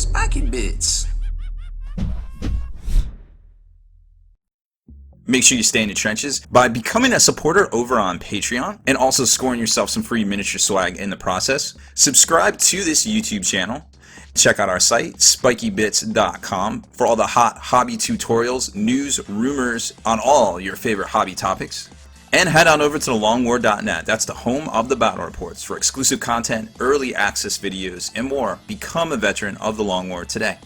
Spiky bits. Make sure you stay in the trenches by becoming a supporter over on Patreon and also scoring yourself some free miniature swag in the process. Subscribe to this YouTube channel. Check out our site, spikybits.com, for all the hot hobby tutorials, news, rumors on all your favorite hobby topics. And head on over to thelongwar.net. That's the home of the battle reports for exclusive content, early access videos, and more. Become a veteran of the Long War today.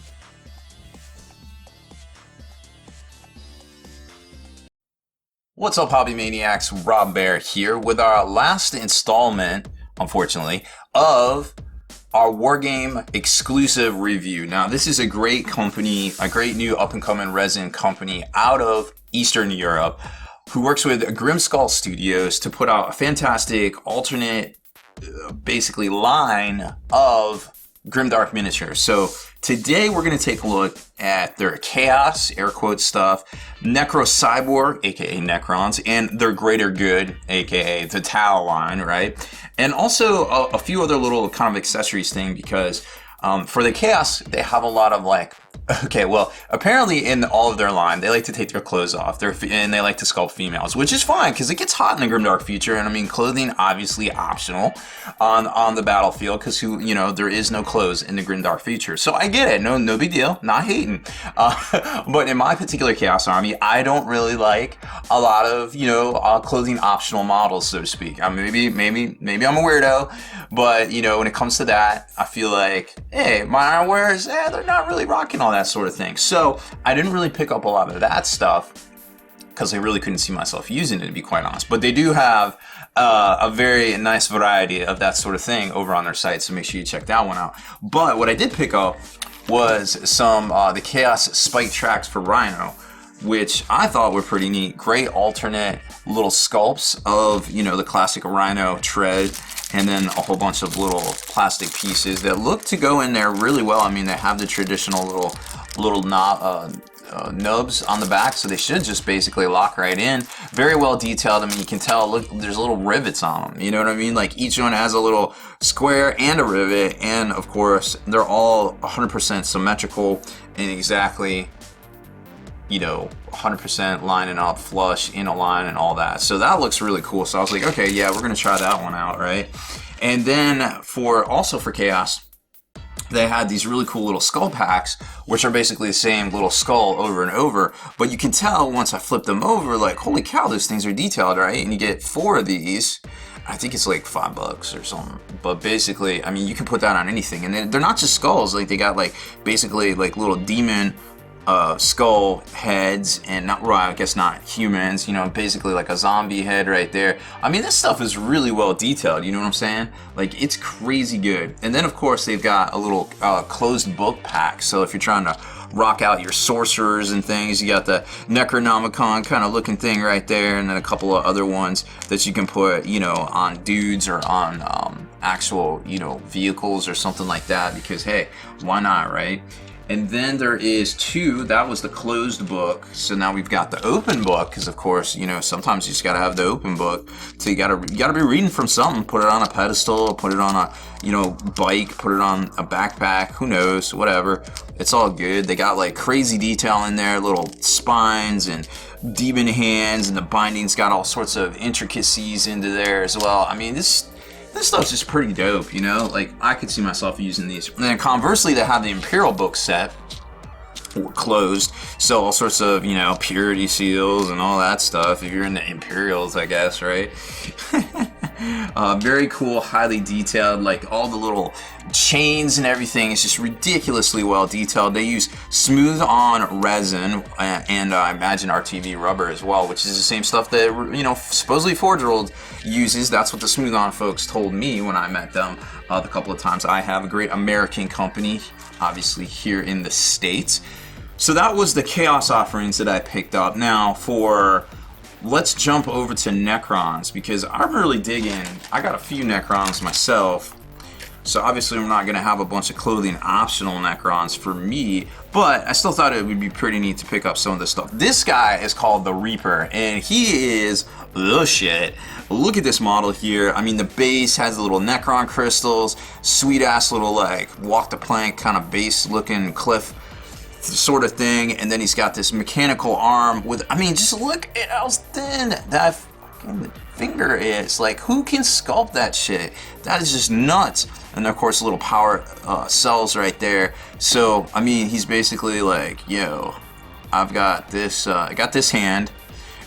What's up, hobby maniacs? Rob Baer here with our last installment, unfortunately, of our Wargame exclusive review. Now, this is a great company, a great new up-and-coming resin company out of Eastern Europe, who works with Grimskull Studios to put out a fantastic alternate, basically, line of grimdark miniatures. So today we're going to take a look at their Chaos, air quote stuff, Necro Cyborg, aka Necrons, and their Greater Good, aka the Tau line, right? And also a few other little kind of accessories thing, because for the Chaos, they have a lot of like, okay, well, apparently in all of their line, they like to take their clothes off, and they like to sculpt females, which is fine, because it gets hot in the Grimdark future, and I mean, clothing obviously optional on the battlefield, because there is no clothes in the Grimdark future, so I get it, no big deal, not hating, but in my particular Chaos army, I don't really like a lot of, clothing optional models, so to speak. I mean, maybe I'm a weirdo, but, when it comes to that, I feel like, hey, my Iron Warriors, they're not really rocking all that sort of thing. So I didn't really pick up a lot of that stuff because I really couldn't see myself using it, to be quite honest. But they do have a very nice variety of that sort of thing over on their site, so make sure you check that one out. But what I did pick up was some the Chaos Spike Tracks for Rhino, which I thought were pretty neat. Great alternate little sculpts of, the classic Rhino tread, and then a whole bunch of little plastic pieces that look to go in there really well. I mean, they have the traditional little nubs on the back, so they should just basically lock right in. Very well detailed. I mean, you can tell, look, there's little rivets on them. You know what I mean? Like, each one has a little square and a rivet, and of course, they're all 100% symmetrical and exactly 100% lining up flush in a line and all that. So that looks really cool. So I was like, okay, yeah, we're gonna try that one out, right? And then for Chaos, they had these really cool little skull packs, which are basically the same little skull over and over. But you can tell once I flip them over, like, holy cow, those things are detailed, right? And you get 4 of these. I think it's like $5 or something. But basically, I mean, you can put that on anything. And they're not just skulls. Like, they got like basically like little demon skull heads, and I guess not humans, basically like a zombie head right there. I mean, this stuff is really well detailed, you know what I'm saying? Like, it's crazy good. And then of course they've got a little closed book pack, so if you're trying to rock out your sorcerers and things, you got the Necronomicon kind of looking thing right there, and then a couple of other ones that you can put, on dudes or on actual, vehicles or something like that, because hey, why not, right? And then there is 2, that was the closed book. So now we've got the open book, because of course, sometimes you just gotta have the open book. So you gotta be reading from something, put it on a pedestal, put it on a, bike, put it on a backpack, who knows, whatever. It's all good. They got like crazy detail in there, little spines and demon hands, and the binding's got all sorts of intricacies into there as well. I mean, this stuff's just pretty dope, like, I could see myself using these. And then conversely, they have the Imperial book set, closed, so all sorts of, purity seals and all that stuff, if you're in the Imperials, I guess, right? Very cool, highly detailed, like all the little chains and everything is just ridiculously well detailed. They use smooth on resin and I imagine RTV rubber as well, which is the same stuff that supposedly Forge World uses. That's what the smooth on folks told me when I met them the couple of times. I have a great American company, obviously here in the States. So that was the Chaos offerings that I picked up. Now let's jump over to Necrons, because I'm really digging. I got a few Necrons myself. So obviously we're not going to have a bunch of clothing optional Necrons for me, but I still thought it would be pretty neat to pick up some of this stuff. This guy is called the Reaper, and he is the shit. Look at this model here. I mean, the base has the little Necron crystals, sweet ass little like walk the plank kind of base looking cliff sort of thing, and then he's got this mechanical arm with, I mean, just look at how thin that fucking finger is. Like, who can sculpt that shit? That is just nuts. And of course, little power cells right there. So I mean, he's basically like, yo, I've got this I got this hand,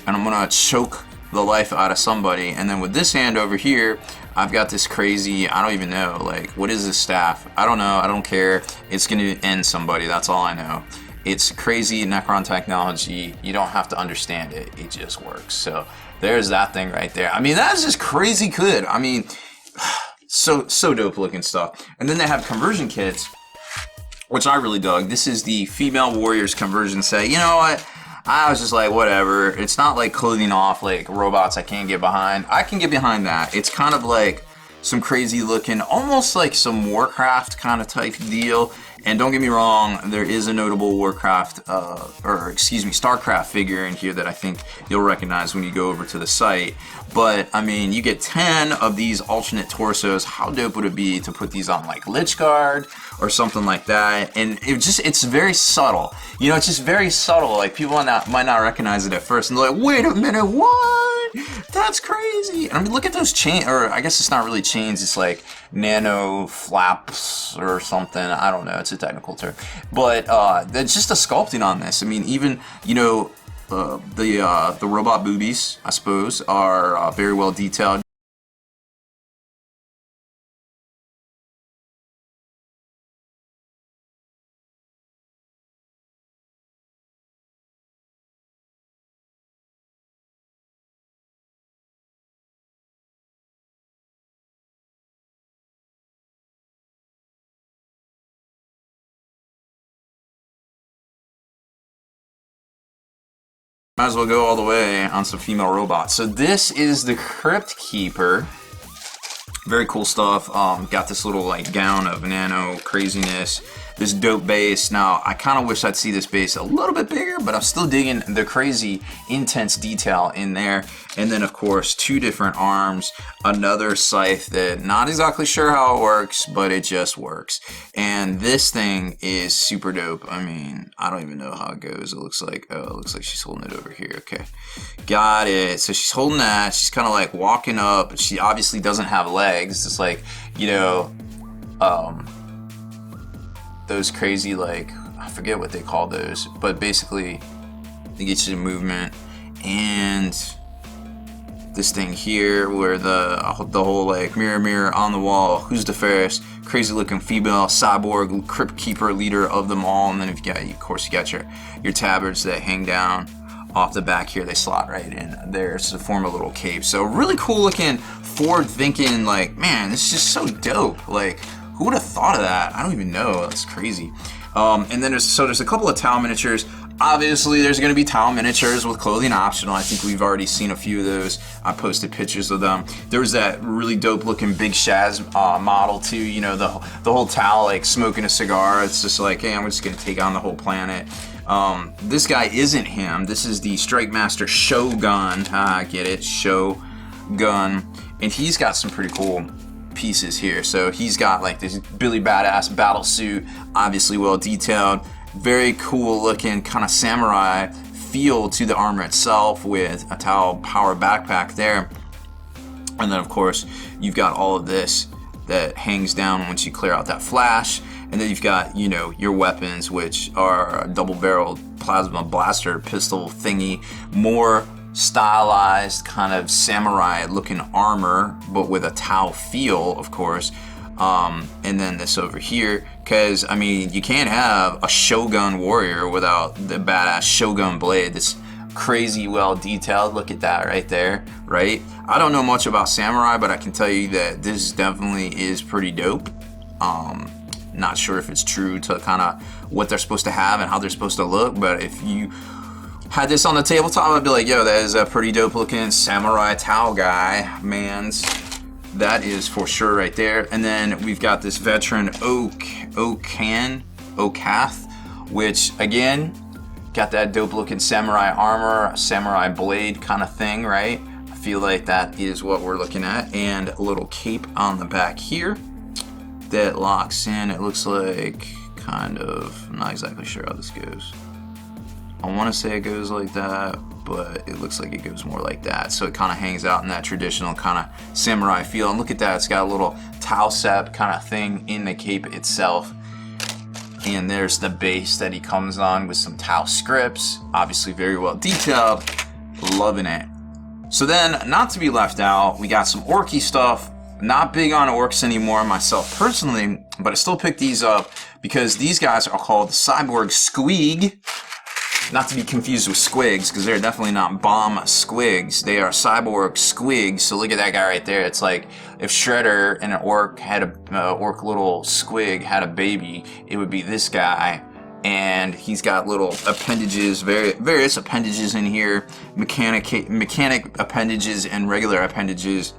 and I'm gonna choke the life out of somebody. And then with this hand over here, I've got this crazy, I don't even know, like, what is this staff? I don't know, I don't care. It's gonna end somebody, that's all I know. It's crazy Necron technology. You don't have to understand it, it just works. So there's that thing right there. I mean, that's just crazy good. I mean, so dope looking stuff. And then they have conversion kits, which I really dug. This is the female warriors conversion set. You know what? I was just like, whatever. It's not like clothing off like robots I can't get behind. I can get behind that. It's kind of like some crazy looking, almost like some Warcraft kind of type deal. And don't get me wrong, there is a notable Warcraft, StarCraft figure in here that I think you'll recognize when you go over to the site. But, I mean, you get 10 of these alternate torsos. How dope would it be to put these on, like, Lich Guard or something like that? And it's very subtle. You know, it's just very subtle. Like, people might not recognize it at first. And they're like, wait a minute, what? That's crazy. And I mean, look at those chains, or I guess it's not really chains. It's like nano flaps or something. I don't know. It's a technical term. But there's just a sculpting on this. I mean, even, you know, the robot boobies, I suppose, are very well detailed. Might as well go all the way on some female robots. So this is the Crypt Keeper. Very cool stuff. Got this little like gown of nano craziness. This dope base. Now, I kind of wish I'd see this base a little bit bigger, but I'm still digging the crazy intense detail in there. And then, of course, 2 different arms, another scythe that not exactly sure how it works, but it just works. And this thing is super dope. I mean, I don't even know how it goes. It looks like, oh, it looks like she's holding it over here. Okay, got it. So she's holding that. She's kind of like walking up. She obviously doesn't have legs. It's like, you know, those crazy, like, I forget what they call those, but basically it gets you movement. And this thing here where the whole like mirror on the wall, who's the fairest, crazy looking female cyborg Crypt Keeper, leader of them all. And then if you got, of course, you got your tabards that hang down off the back here. They slot right in there to form a little cape. So really cool looking, forward thinking, like, man, this is just so dope. Like, who would have thought of that? I don't even know. That's crazy. And then there's a couple of towel miniatures. Obviously, there's going to be towel miniatures with clothing optional. I think we've already seen a few of those. I posted pictures of them. There was that really dope looking Big Shaz model too. You know, the whole towel like smoking a cigar. It's just like, hey, I'm just going to take on the whole planet. This guy isn't him. This is the Strike Master Shogun. Get it? Shogun. And he's got some pretty cool pieces here. So he's got like this Billy Badass battle suit, obviously well detailed, very cool looking kind of samurai feel to the armor itself with a towel power backpack there. And then of course you've got all of this that hangs down once you clear out that flash. And then you've got, you know, your weapons, which are a double-barreled plasma blaster pistol thingy, more stylized kind of samurai looking armor, but with a towel feel, of course. And then this over here, because I mean, you can't have a Shogun Warrior without the badass Shogun blade. This crazy well detailed. Look at that right there, right? I don't know much about samurai, but I can tell you that this definitely is pretty dope. Not sure if it's true to kind of what they're supposed to have and how they're supposed to look, but if you had this on the tabletop, I'd be like, yo, that is a pretty dope looking samurai towel guy, mans. that is for sure right there. And then we've got this veteran Okath, which again, got that dope looking samurai armor, samurai blade kind of thing, right? I feel like that is what we're looking at. And a little cape on the back here that locks in. It looks like kind of, I'm not exactly sure how this goes. I want to say it goes like that, but it looks like it goes more like that. So it kind of hangs out in that traditional kind of samurai feel. And look at that, it's got a little tau sep kind of thing in the cape itself. And there's the base that he comes on with some tau scripts, obviously very well detailed, loving it. So then, not to be left out, we got some orky stuff. Not big on orcs anymore myself personally, but I still picked these up because these guys are called CyberSqueak. Not to be confused with squigs, because they're definitely not bomb squigs. They are cyborg squigs. So look at that guy right there. It's like if Shredder and an orc had a orc little squig had a baby, it would be this guy. And he's got little appendages, various appendages in here, mechanic appendages and regular appendages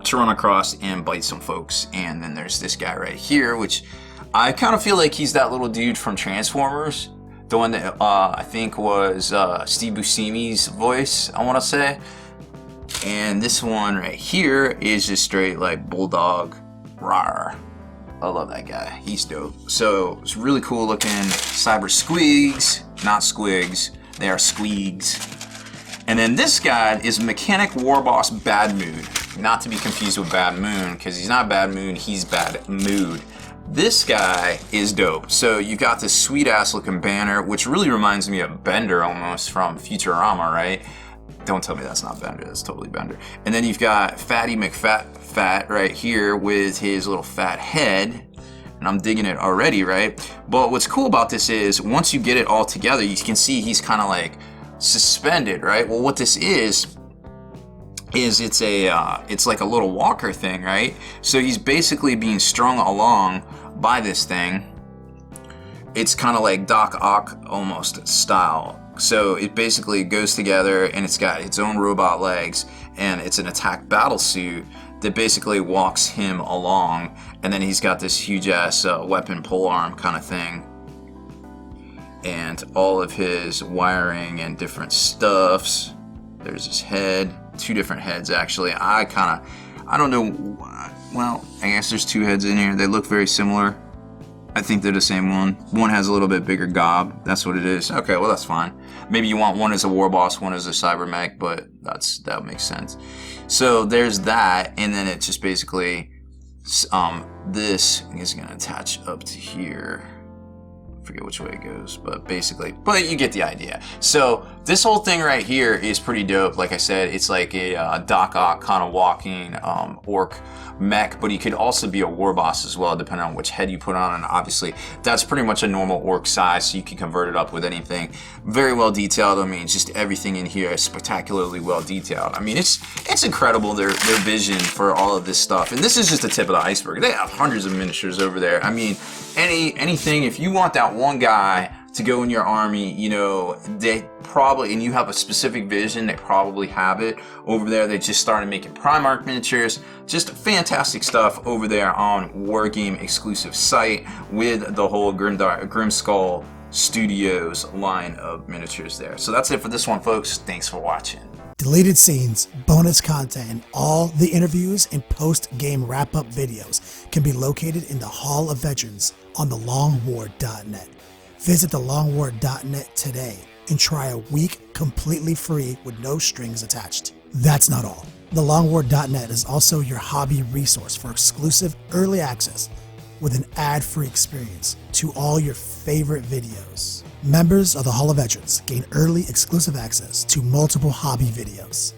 to run across and bite some folks. And then there's this guy right here, which I kind of feel like he's that little dude from Transformers. The one that I think was Steve Buscemi's voice, I want to say. And this one right here is just straight like bulldog rawr. I love that guy. He's dope. So it's really cool looking CyberSqueaks, not squigs. They are squeaks. And then this guy is Mechanic Warboss BadMood. Not to be confused with Bad Moon, because he's not Bad Moon, he's BadMood. This guy is dope. So you got this sweet ass looking banner, which really reminds me of Bender almost from Futurama, right? Don't tell me that's not Bender, that's totally Bender. And then you've got Fatty McFat right here with his little fat head. And I'm digging it already, right? But what's cool about this is once you get it all together, you can see he's kind of like suspended, right? Well, what this is it's like a little walker thing, right? So he's basically being strung along by this thing. It's kind of like Doc Ock almost style. So it basically goes together and it's got its own robot legs and it's an attack battle suit that basically walks him along. And then he's got this huge ass weapon pole arm kind of thing. And all of his wiring and different stuffs. There's his head. 2 different heads actually. I don't know, well, I guess there's 2 heads in here. They look very similar. I think they're the same one. One has a little bit bigger gob. That's what it is. Okay, well that's fine. Maybe you want one as a war boss, one as a cybermech, but that makes sense. So there's that, and then it's just basically this is gonna attach up to here. Forget which way it goes, but basically, but you get the idea. So this whole thing right here is pretty dope. Like I said, it's like a Doc Ock kind of walking orc mech, but he could also be a war boss as well, depending on which head you put on. And obviously, that's pretty much a normal orc size, so you can convert it up with anything. Very well detailed. I mean, just everything in here is spectacularly well detailed. I mean, it's incredible their vision for all of this stuff. And this is just the tip of the iceberg. They have hundreds of miniatures over there. I mean, anything, if you want that one guy to go in your army, you know, they probably, and you have a specific vision, they probably have it over there. They just started making Primarch miniatures. Just fantastic stuff over there on Wargame exclusive site with the whole Grimskull Studios line of miniatures there. So that's it for this one, folks. Thanks for watching. Deleted scenes, bonus content, and all the interviews and post-game wrap-up videos can be located in the Hall of Veterans on thelongwar.net. Visit thelongwar.net today and try a week completely free with no strings attached. That's not all. Thelongwar.net is also your hobby resource for exclusive early access with an ad-free experience to all your favorite videos. Members of the Hall of Veterans gain early exclusive access to multiple hobby videos.